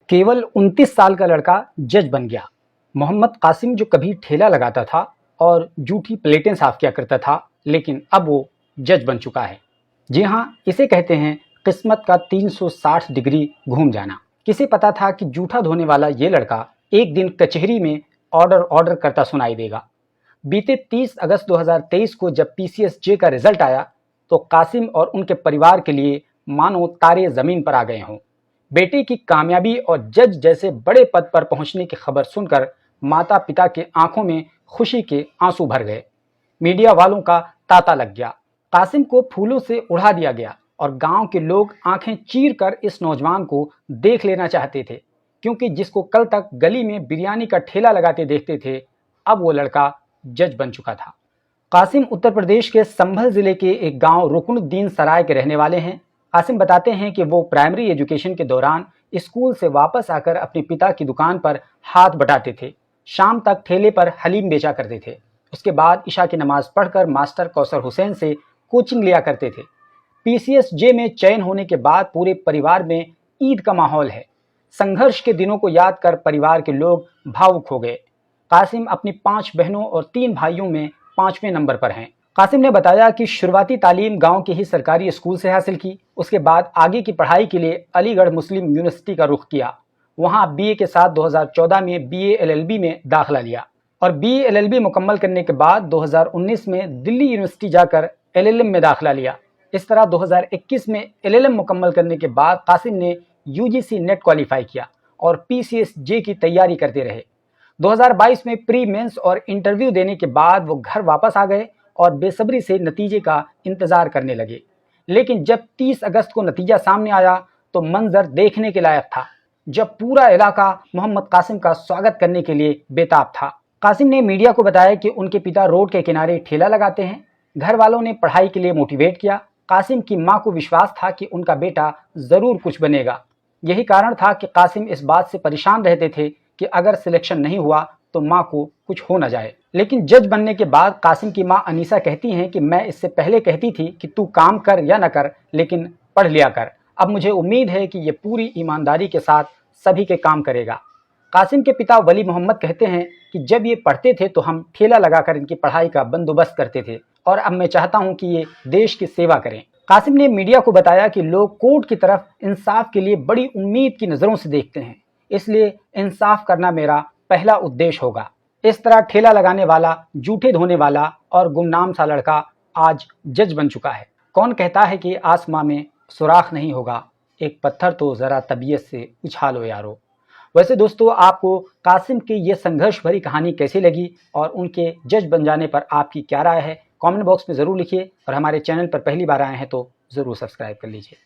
केवल 29 साल का लड़का जज बन गया। मोहम्मद कासिम जो कभी ठेला लगाता था और जूठी प्लेटें साफ किया करता था, लेकिन अब वो जज बन चुका है। जी हाँ, इसे कहते हैं किस्मत का 360 डिग्री घूम जाना। किसे पता था कि जूठा धोने वाला ये लड़का एक दिन कचहरी में ऑर्डर करता सुनाई देगा। बीते 30 अगस्त 2023 को जब पीसीएसजे का रिजल्ट आया तो कासिम और उनके परिवार के लिए मानो तारे जमीन पर आ गए हों। बेटे की कामयाबी और जज जैसे बड़े पद पर पहुंचने की खबर सुनकर माता पिता के आंखों में खुशी के आंसू भर गए। मीडिया वालों का तांता लग गया। कासिम को फूलों से उड़ा दिया गया और गांव के लोग आंखें चीर कर इस नौजवान को देख लेना चाहते थे, क्योंकि जिसको कल तक गली में बिरयानी का ठेला लगाते देखते थे, अब वो लड़का जज बन चुका था। कासिम उत्तर प्रदेश के संभल जिले के एक गांव रुकनुद्दीन सराय के रहने वाले हैं। कासिम बताते हैं कि वो प्राइमरी एजुकेशन के दौरान स्कूल से वापस आकर अपने पिता की दुकान पर हाथ बटाते थे। शाम तक ठेले पर हलीम बेचा करते थे। उसके बाद इशा की नमाज पढ़कर मास्टर कौसर हुसैन से कोचिंग लिया करते थे। पीसीएसजे में चयन होने के बाद पूरे परिवार में ईद का माहौल है। संघर्ष के दिनों को याद कर परिवार के लोग भावुक हो गए। कासिम अपनी 5 बहनों और 3 भाइयों में 5वें नंबर पर हैं। कासिम ने बताया कि शुरुआती तालीम गांव के ही सरकारी स्कूल से हासिल की। उसके बाद आगे की पढ़ाई के लिए अलीगढ़ मुस्लिम यूनिवर्सिटी का रुख किया। वहां बीए के साथ 2014 में बीए एलएलबी में दाखिला लिया और बीए एलएलबी मुकम्मल करने के बाद 2019 में दिल्ली यूनिवर्सिटी जाकर एलएलएम में दाखिला लिया। इस तरह 2021 में एलएलएम मुकम्मल करने के बाद कासिम ने यूजीसी नेट क्वालिफाई किया और पीसीएसजे की तैयारी करते रहे। 2022 में प्री मेंस और इंटरव्यू देने के बाद वो घर वापस आ गए और बेसब्री से नतीजे का इंतजार करने लगे। लेकिन जब 30 अगस्त को नतीजा सामने आया तो मंजर देखने के लायक था, जब पूरा इलाका मोहम्मद कासिम का स्वागत करने के लिए बेताब था। कासिम ने मीडिया को बताया कि उनके पिता रोड के किनारे ठेला लगाते हैं। घर वालों ने पढ़ाई के लिए मोटिवेट किया। कासिम की मां को विश्वास था कि उनका बेटा जरूर कुछ बनेगा। यही कारण था कि कासिम इस बात से परेशान रहते थे कि अगर सिलेक्शन नहीं हुआ तो मां को कुछ हो न जाए। लेकिन जज बनने के बाद कासिम की मां अनीसा कहती हैं कि मैं इससे पहले कहती थी कि तू काम कर या न कर, लेकिन पढ़ लिया कर। अब मुझे उम्मीद है कि ये पूरी ईमानदारी के साथ सभी के काम करेगा। कासिम के पिता वली मोहम्मद कहते हैं कि जब ये पढ़ते थे तो हम ठेला लगाकर इनकी पढ़ाई का बंदोबस्त करते थे और अब मैं चाहता हूं कि ये देश की सेवा करें। कासिम ने मीडिया को बताया कि लोग कोर्ट की तरफ इंसाफ के लिए बड़ी उम्मीद की नज़रों से देखते हैं, इसलिए इंसाफ करना मेरा पहला उद्देश्य होगा। इस तरह ठेला लगाने वाला, जूठे धोने वाला और गुमनाम सा लड़का आज जज बन चुका है। कौन कहता है कि आसमां में सुराख नहीं होगा, एक पत्थर तो ज़रा तबीयत से उछालो यारो। वैसे दोस्तों, आपको कासिम की ये संघर्ष भरी कहानी कैसी लगी और उनके जज बन जाने पर आपकी क्या राय है, कमेंट बॉक्स में ज़रूर लिखिए और हमारे चैनल पर पहली बार आए हैं तो ज़रूर सब्सक्राइब कर लीजिए।